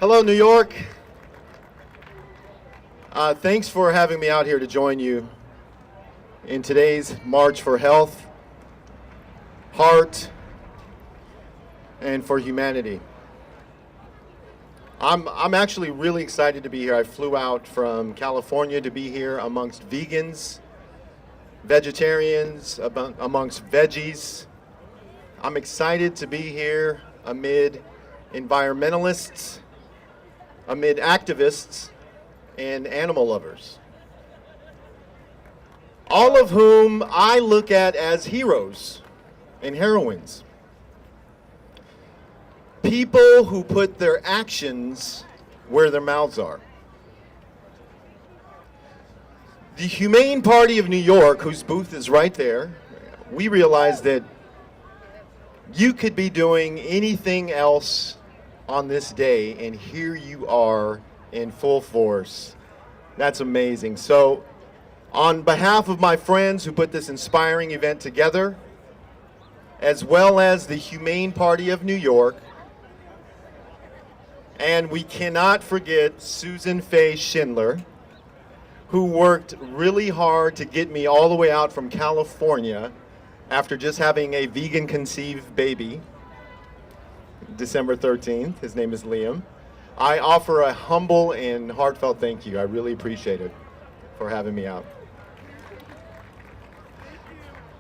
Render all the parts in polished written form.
Hello, New York. Thanks for having me out here to join you in today's March for Health, Heart, and for Humanity. I'm actually really excited to be here. I flew out from California to be here amongst vegans, vegetarians, amongst veggies. I'm excited to be here amid environmentalists, amid activists, and animal lovers, all of whom I look at as heroes and heroines. People who put their actions where their mouths are. The Humane Party of New York, whose booth is right there, we realized that you could be doing anything else on this day, and here you are in full force. That's amazing. So, on behalf of my friends who put this inspiring event together, as well as the Humane Party of New York, and we cannot forget Susan Faye Schindler, who worked really hard to get me all the way out from California after just having a vegan conceived baby, December 13th. His name is Liam. I offer a humble and heartfelt thank you. I really appreciate it for having me out.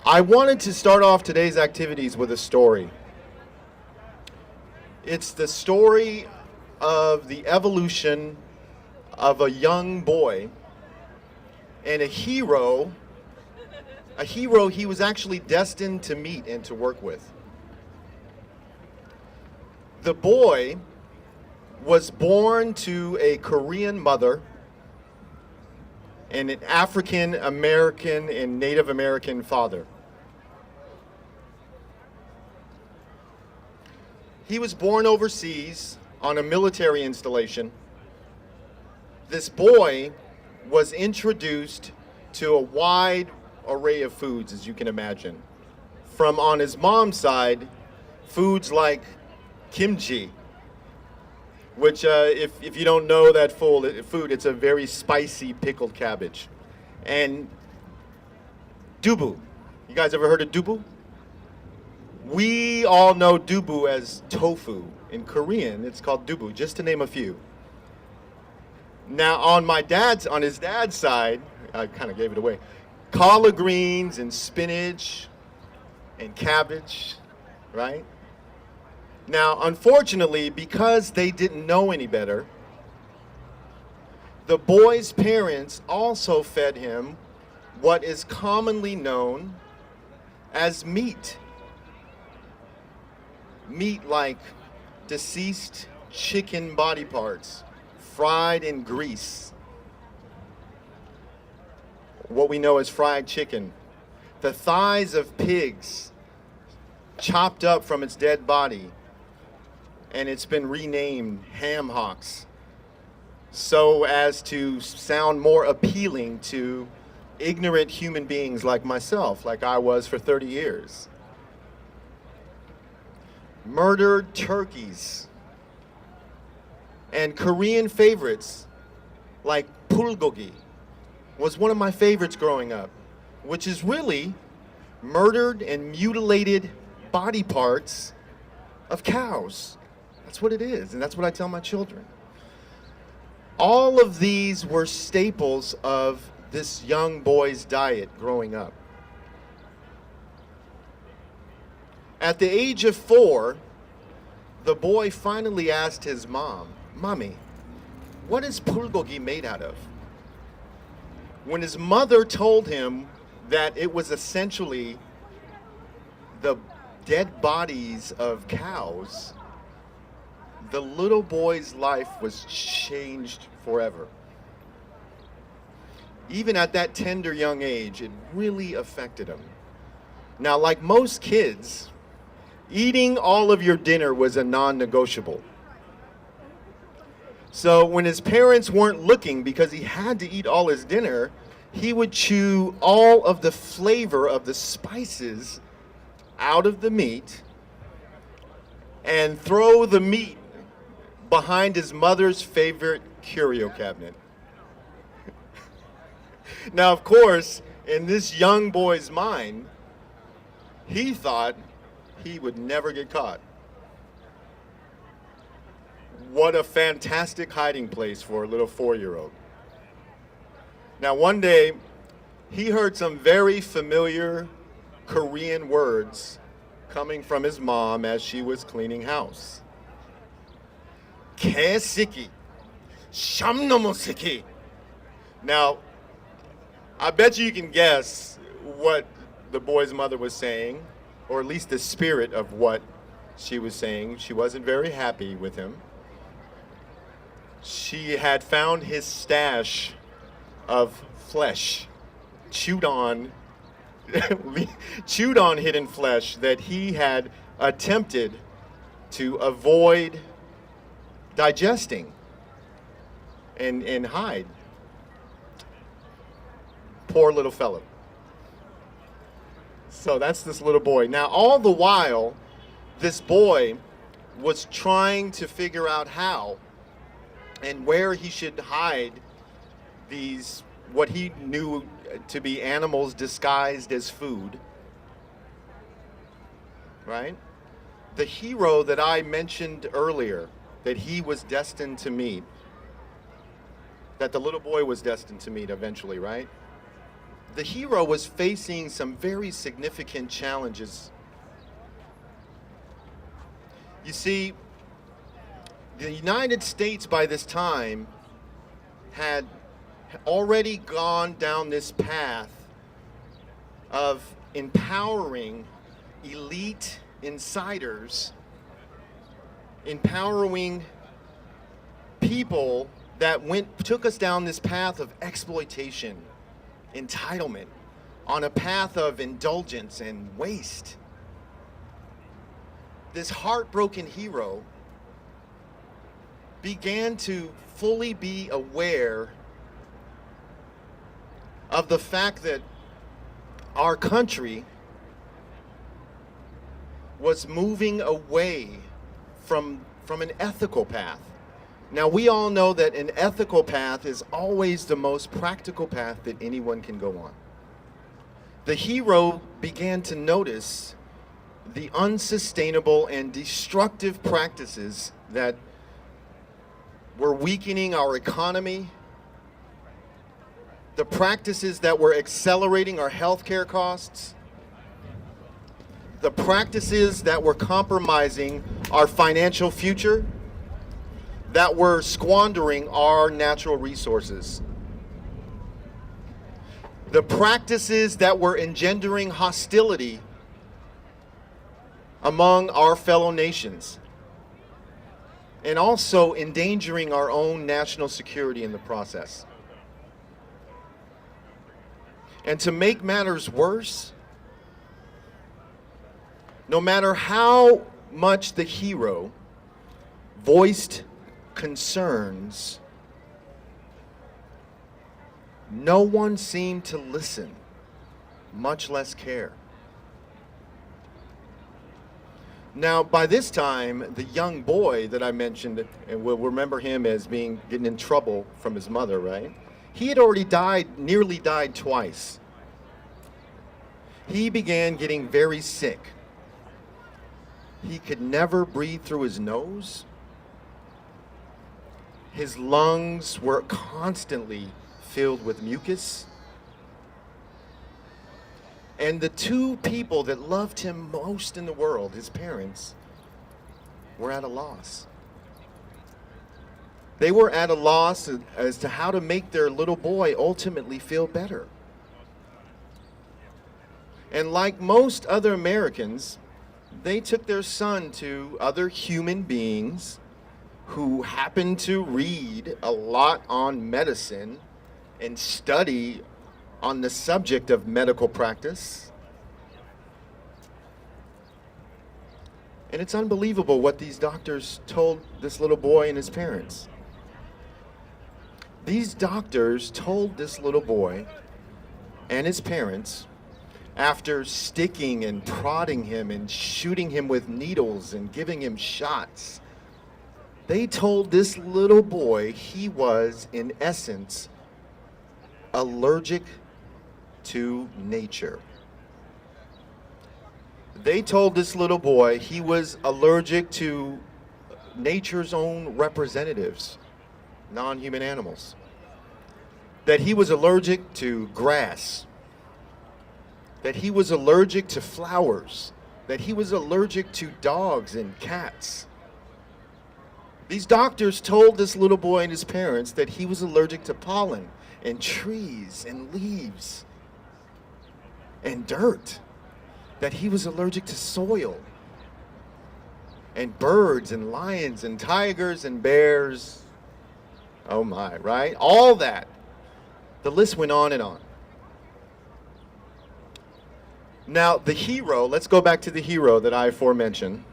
I wanted to start off today's activities with a story. It's the story of the evolution of a young boy and a hero he was actually destined to meet and to work with. The boy was born to a Korean mother and an African American and Native American father. He was born overseas on a military installation. This boy was introduced to a wide array of foods, as you can imagine. From, on his mom's side, foods like kimchi, which if you don't know that food, it's a very spicy pickled cabbage. And dubu. You guys ever heard of dubu? We all know dubu as tofu. In Korean, it's called dubu, just to name a few. Now, on his dad's side, I kind of gave it away, collard greens and spinach and cabbage, right? Now, unfortunately, because they didn't know any better, the boy's parents also fed him what is commonly known as meat. Meat like deceased chicken body parts, fried in grease. What we know as fried chicken. The thighs of pigs chopped up from its dead body, and it's been renamed ham hocks so as to sound more appealing to ignorant human beings like myself, like I was for 30 years. Murdered turkeys and Korean favorites like bulgogi was one of my favorites growing up, which is really murdered and mutilated body parts of cows. That's what it is, and that's what I tell my children. All of these were staples of this young boy's diet growing up. At the age of 4, the boy finally asked his mom, "Mommy, what is bulgogi made out of?" When his mother told him that it was essentially the dead bodies of cows, the little boy's life was changed forever. Even at that tender young age, it really affected him. Now, like most kids, eating all of your dinner was a non-negotiable. So when his parents weren't looking, because he had to eat all his dinner, he would chew all of the flavor of the spices out of the meat and throw the meat behind his mother's favorite curio cabinet. Now, of course, in this young boy's mind, he thought he would never get caught. What a fantastic hiding place for a little 4-year-old. Now, one day, he heard some very familiar Korean words coming from his mom as she was cleaning house. 개새끼, 샴놈의. Now, I bet you can guess what the boy's mother was saying, or at least the spirit of what she was saying. She wasn't very happy with him. She had found his stash of flesh, chewed on hidden flesh that he had attempted to avoid digesting and hide. Poor little fellow. So that's this little boy. Now, all the while, this boy was trying to figure out how and where he should hide these, what he knew to be animals disguised as food. Right? The hero that I mentioned earlier, that he was destined to meet, that the little boy was destined to meet eventually, right? The hero was facing some very significant challenges. You see, the United States by this time had already gone down this path of empowering elite insiders, empowering people that took us down this path of exploitation, entitlement, on a path of indulgence and waste. This heartbroken hero began to fully be aware of the fact that our country was moving away from an ethical path. Now, we all know that an ethical path is always the most practical path that anyone can go on. The hero began to notice the unsustainable and destructive practices that were weakening our economy, the practices that were accelerating our healthcare costs, the practices that were compromising our financial future, that were squandering our natural resources, the practices that were engendering hostility among our fellow nations, and also endangering our own national security in the process. And to make matters worse, no matter how much the hero voiced concerns, no one seemed to listen, much less care. Now, by this time, the young boy that I mentioned, and we'll remember him as getting in trouble from his mother, right? He had already nearly died twice. He began getting very sick. He could never breathe through his nose. His lungs were constantly filled with mucus. And the two people that loved him most in the world, his parents, were at a loss. They were at a loss as to how to make their little boy ultimately feel better. And like most other Americans, they took their son to other human beings who happened to read a lot on medicine and study on the subject of medical practice. And it's unbelievable what these doctors told this little boy and his parents. These doctors told this little boy and his parents, after sticking and prodding him and shooting him with needles and giving him shots, They told this little boy he was, in essence, allergic to nature. They told this little boy he was allergic to nature's own representatives, non-human animals. That he was allergic to grass. That he was allergic to flowers. That he was allergic to dogs and cats. These doctors told this little boy and his parents that he was allergic to pollen and trees and leaves and dirt. That he was allergic to soil and birds and lions and tigers and bears. Oh my, right? All that. The list went on and on. Now, the hero, let's go back to the hero that I aforementioned.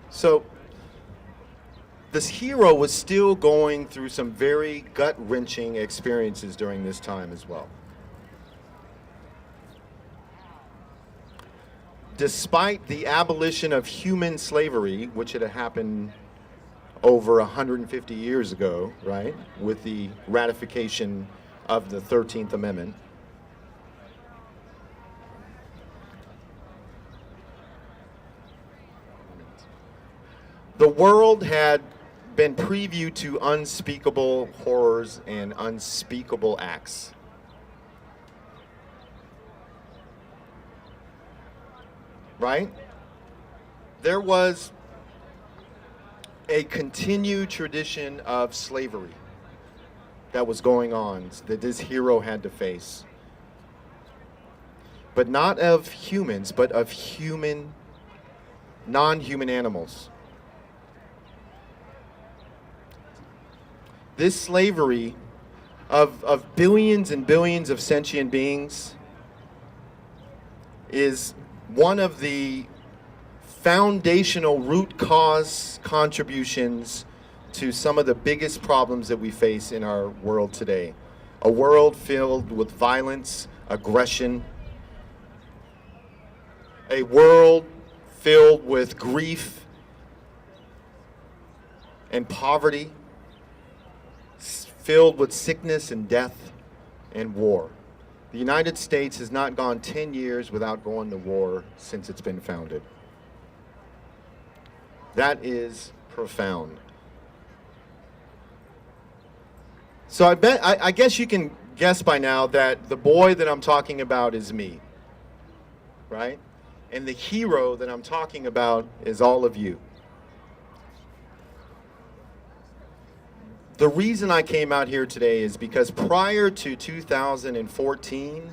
So, this hero was still going through some very gut-wrenching experiences during this time as well. Despite the abolition of human slavery, which had happened over 150 years ago, right, with the ratification of the 13th Amendment, the world had been previewed to unspeakable horrors and unspeakable acts. Right? There was a continued tradition of slavery that was going on that this hero had to face. But not of humans, but of non-human animals. This slavery of billions and billions of sentient beings is one of the foundational root cause contributions to some of the biggest problems that we face in our world today. A world filled with violence, aggression, a world filled with grief and poverty, filled with sickness and death and war. The United States has not gone 10 years without going to war since it's been founded. That is profound. So I guess you can guess by now that the boy that I'm talking about is me, right? And the hero that I'm talking about is all of you. The reason I came out here today is because prior to 2014,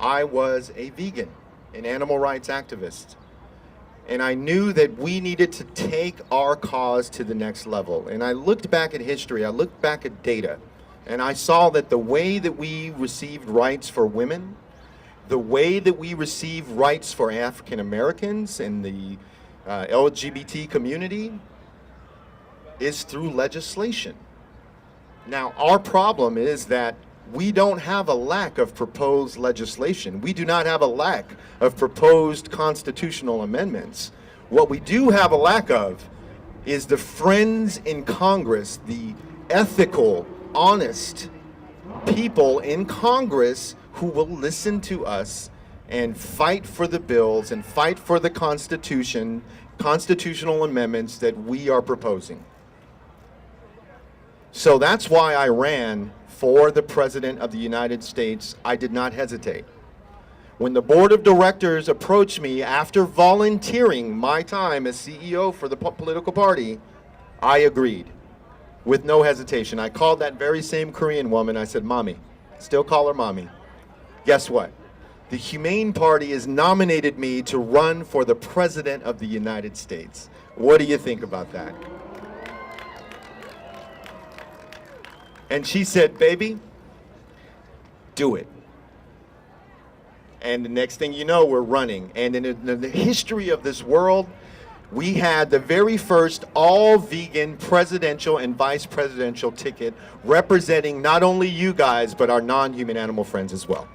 I was a vegan, an animal rights activist. And I knew that we needed to take our cause to the next level. And I looked back at history, I looked back at data, and I saw that the way that we received rights for women, the way that we received rights for African Americans and the LGBT community is through legislation. Now, our problem is that we don't have a lack of proposed legislation. We do not have a lack of proposed constitutional amendments. What we do have a lack of is the friends in Congress, the ethical, honest people in Congress who will listen to us and fight for the bills and fight for the Constitution, constitutional amendments that we are proposing. So that's why I ran for the President of the United States. I did not hesitate. When the board of directors approached me after volunteering my time as CEO for the political party, I agreed with no hesitation. I called that very same Korean woman. I said, "Mommy," still call her Mommy. Guess what? The Humane Party has nominated me to run for the President of the United States. What do you think about that? And she said, "Baby, do it." And the next thing you know, we're running. And in the history of this world, we had the very first all-vegan presidential and vice presidential ticket representing not only you guys, but our non-human animal friends as well.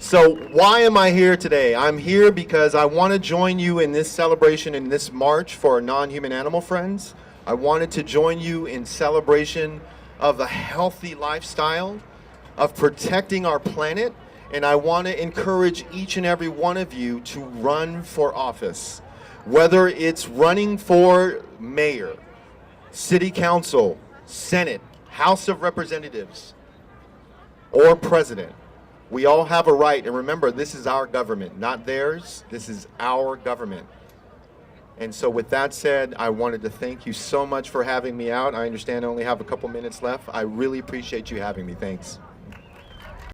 So why am I here today? I'm here because I want to join you in this celebration, in this march for our non-human animal friends. I wanted to join you in celebration of a healthy lifestyle, of protecting our planet, and I want to encourage each and every one of you to run for office. Whether it's running for mayor, city council, Senate, House of Representatives, or president. We all have a right, and remember, this is our government, not theirs. This is our government. And so with that said, I wanted to thank you so much for having me out. I understand I only have a couple minutes left. I really appreciate you having me. Thanks.